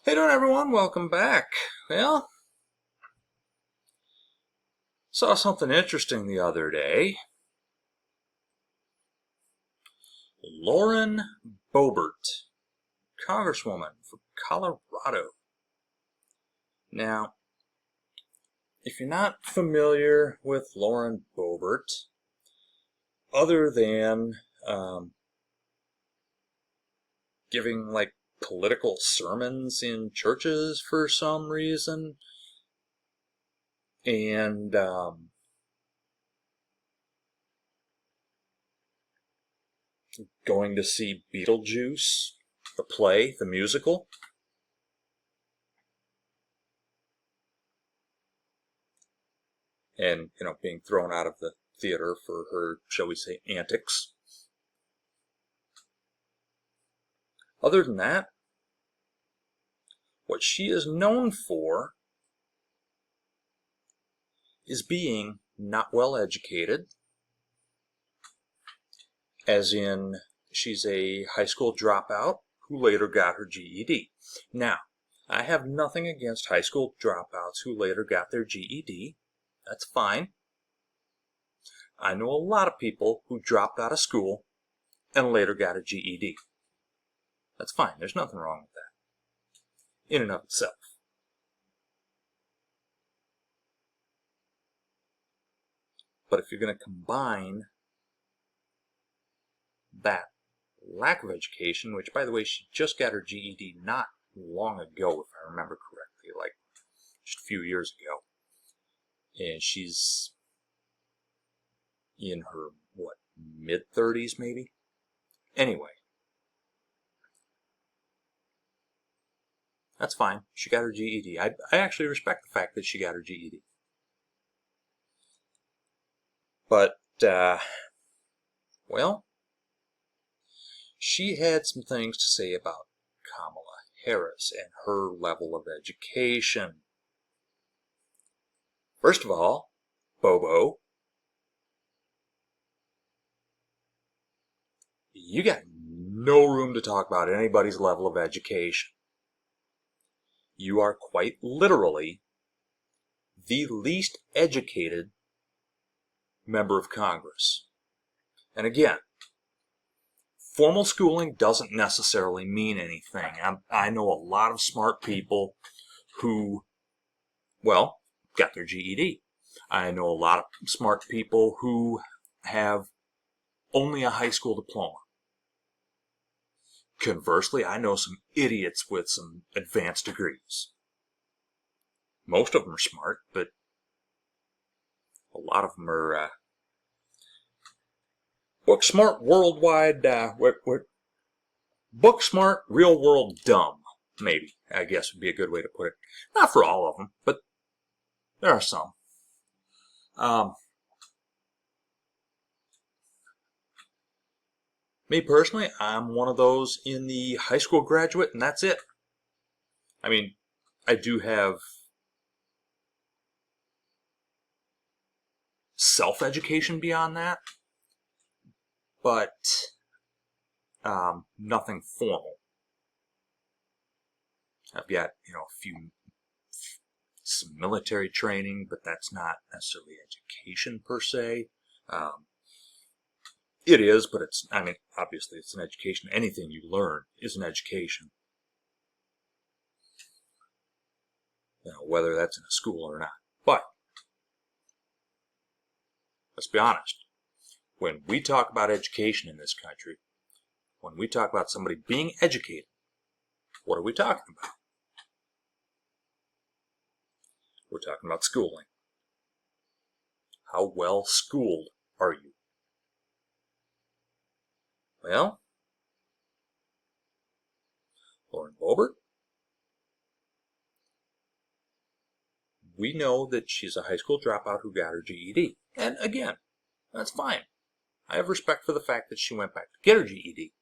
Hey doing everyone, welcome back. Well, saw something interesting the other day. Lauren Boebert, Congresswoman for Colorado. Now, if you're not familiar with Lauren Boebert, other than giving like political sermons in churches for some reason, and going to see Beetlejuice, the play, the musical. And, being thrown out of the theater for her, shall we say, antics. Other than that, what she is known for is being not well educated, as in she's a high school dropout who later got her GED. Now, I have nothing against high school dropouts who later got their GED. That's fine. I know a lot of people who dropped out of school and later got a GED. That's fine. There's nothing wrong with that in and of itself. But if you're going to combine that lack of education, which, by the way, she just got her GED not long ago, if I remember correctly, like just a few years ago. And she's in her, mid-30s maybe? Anyway. That's fine. She got her GED. I actually respect the fact that she got her GED. But, well, she had some things to say about Kamala Harris and her level of education. First of all, Bobo, you got no room to talk about anybody's level of education. You are quite literally the least educated member of Congress. And again, formal schooling doesn't necessarily mean anything. I know a lot of smart people who, got their GED. I know a lot of smart people who have only a high school diploma. Conversely, I know some idiots with some advanced degrees. Most of them are smart, but a lot of them are book smart, worldwide, book smart, real world dumb, maybe, I guess would be a good way to put it. Not for all of them, but there are some. Me personally, I'm one of those in the high school graduate, and that's it. I mean, I do have self-education beyond that, but nothing formal. I've got, some military training, but that's not necessarily education per se. It is, but obviously it's an education. Anything you learn is an education. Whether that's in a school or not. But, let's be honest. When we talk about education in this country, when we talk about somebody being educated, what are we talking about? We're talking about schooling. How well schooled are you? Well, Lauren Boebert, we know that she's a high school dropout who got her GED. And again, that's fine. I have respect for the fact that she went back to get her GED.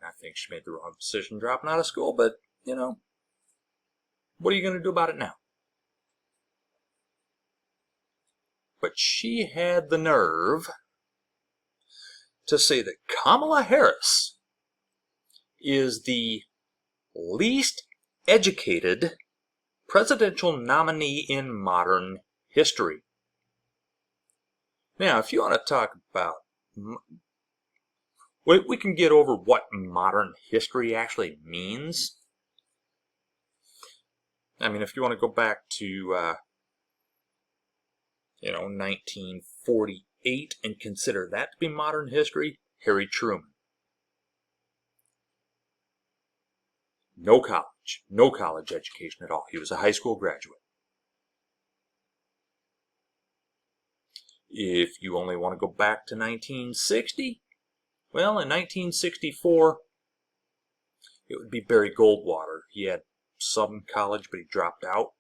I think she made the wrong decision dropping out of school, but, what are you going to do about it now? But she had the nerve to say that Kamala Harris is the least educated presidential nominee in modern history. Now, if you want to talk about, we can get over what modern history actually means. I mean, if you want to go back to, 1948 and consider that to be modern history, Harry Truman. No college education at all. He was a high school graduate. If you only want to go back to 1960, well, in 1964, it would be Barry Goldwater. He had some college, but he dropped out.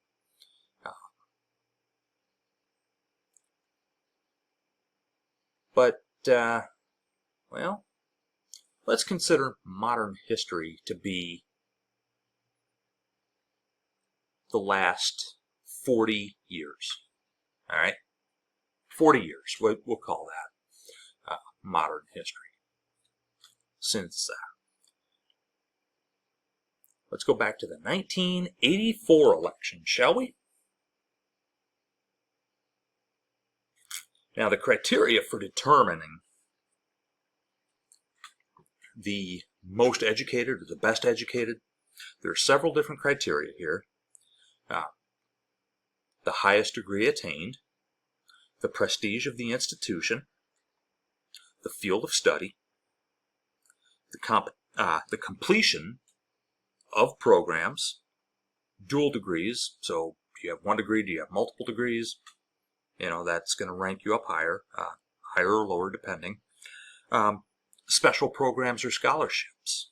Well, let's consider modern history to be the last 40 years. All right? 40 years, we'll call that modern history. Since, let's go back to the 1984 election, shall we? Now, the criteria for determining the most educated or the best educated, there are several different criteria here. The highest degree attained, the prestige of the institution, the field of study, the completion of programs, dual degrees. So, do you have one degree? Do you have multiple degrees? That's going to rank you up higher, higher or lower depending. Special programs or scholarships.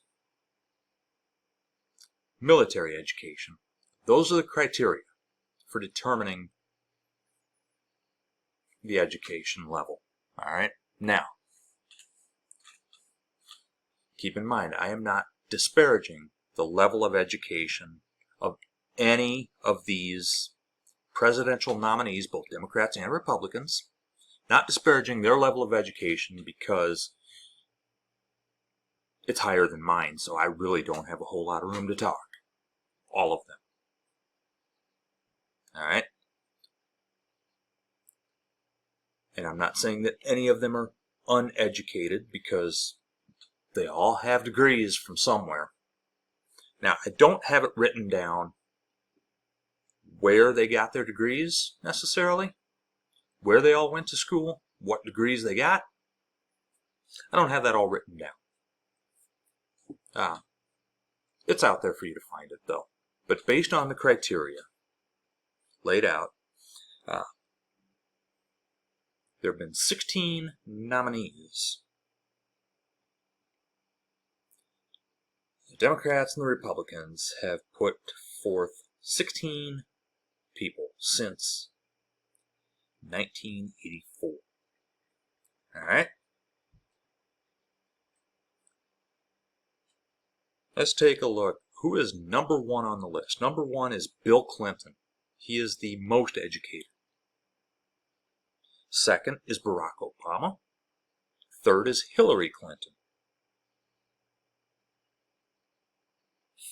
Military education. Those are the criteria for determining the education level. All right? Now, keep in mind, I am not disparaging the level of education of any of these presidential nominees, both Democrats and Republicans. Not disparaging their level of education because it's higher than mine, so I really don't have a whole lot of room to talk. All of them. All right? And I'm not saying that any of them are uneducated, because they all have degrees from somewhere. Now, I don't have it written down where they got their degrees necessarily, where they all went to school, what degrees they got. I don't have that all written down. It's out there for you to find it, though. But based on the criteria laid out, there have been 16 nominees. The Democrats and the Republicans have put forth 16 people since 1984. All right? Let's take a look. Who is number one on the list? Number one is Bill Clinton. He is the most educated. Second is Barack Obama. Third is Hillary Clinton.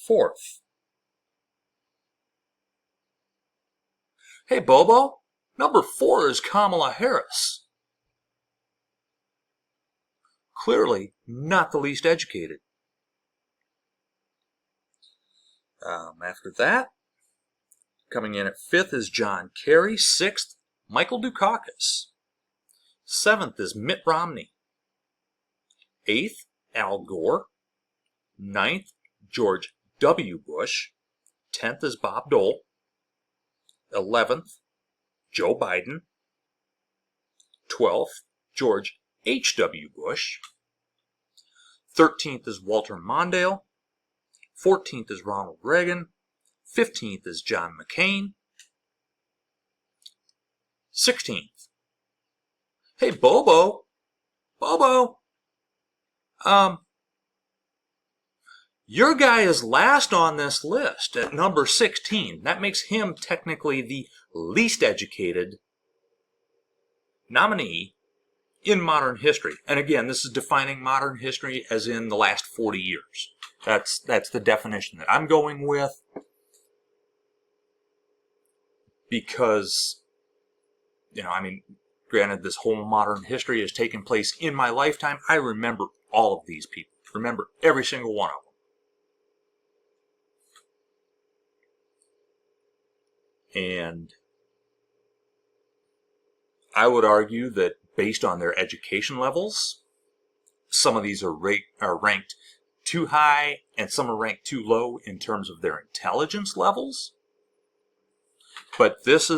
Fourth. Hey, Bobo. Number 4 is Kamala Harris. Clearly not the least educated. After that, coming in at 5th is John Kerry. 6th, Michael Dukakis. 7th is Mitt Romney. 8th, Al Gore. 9th, George W. Bush. 10th is Bob Dole. 11th, Joe Biden. 12th, George H.W. Bush. 13th is Walter Mondale. 14th is Ronald Reagan. 15th is John McCain. 16th. Hey, Bobo. Bobo. Your guy is last on this list at number 16. That makes him technically the least educated nominee in modern history. And again, this is defining modern history as in the last 40 years. That's the definition that I'm going with, because, I mean, granted, this whole modern history has taken place in my lifetime. I remember all of these people. Remember every single one of them. And I would argue that based on their education levels, some of these are ranked too high and some are ranked too low in terms of their intelligence levels. But these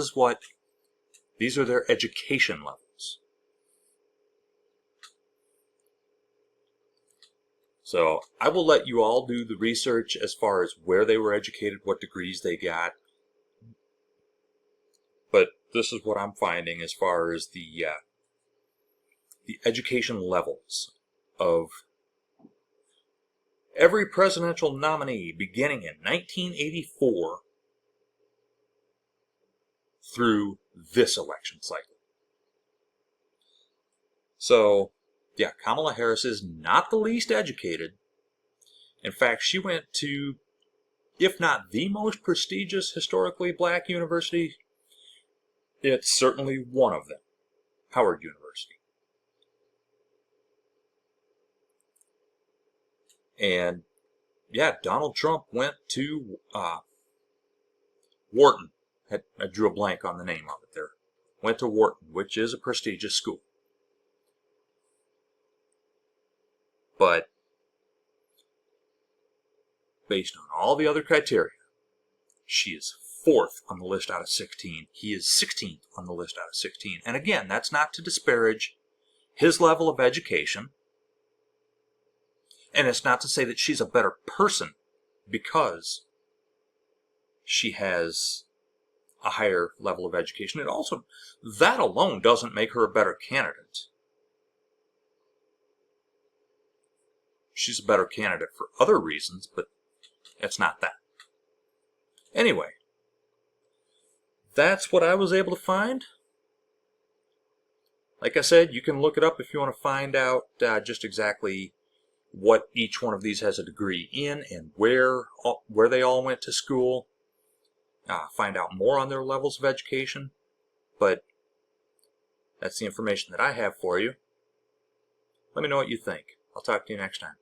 are their education levels. So I will let you all do the research as far as where they were educated, what degrees they got. But this is what I'm finding as far as the education levels of every presidential nominee beginning in 1984 through this election cycle. So, yeah, Kamala Harris is not the least educated. In fact, she went to, if not the most prestigious historically black university, it's certainly one of them, Howard University. And, yeah, Donald Trump went to Wharton. I drew a blank on the name of it there. Went to Wharton, which is a prestigious school. But based on all the other criteria, she is 4th on the list out of 16. He is 16th on the list out of 16. And again, that's not to disparage his level of education. And it's not to say that she's a better person because she has a higher level of education. And also, that alone doesn't make her a better candidate. She's a better candidate for other reasons, but it's not that. Anyway, that's what I was able to find. Like I said, you can look it up if you want to find out just exactly what each one of these has a degree in and where they all went to school. Find out more on their levels of education. But that's the information that I have for you. Let me know what you think. I'll talk to you next time.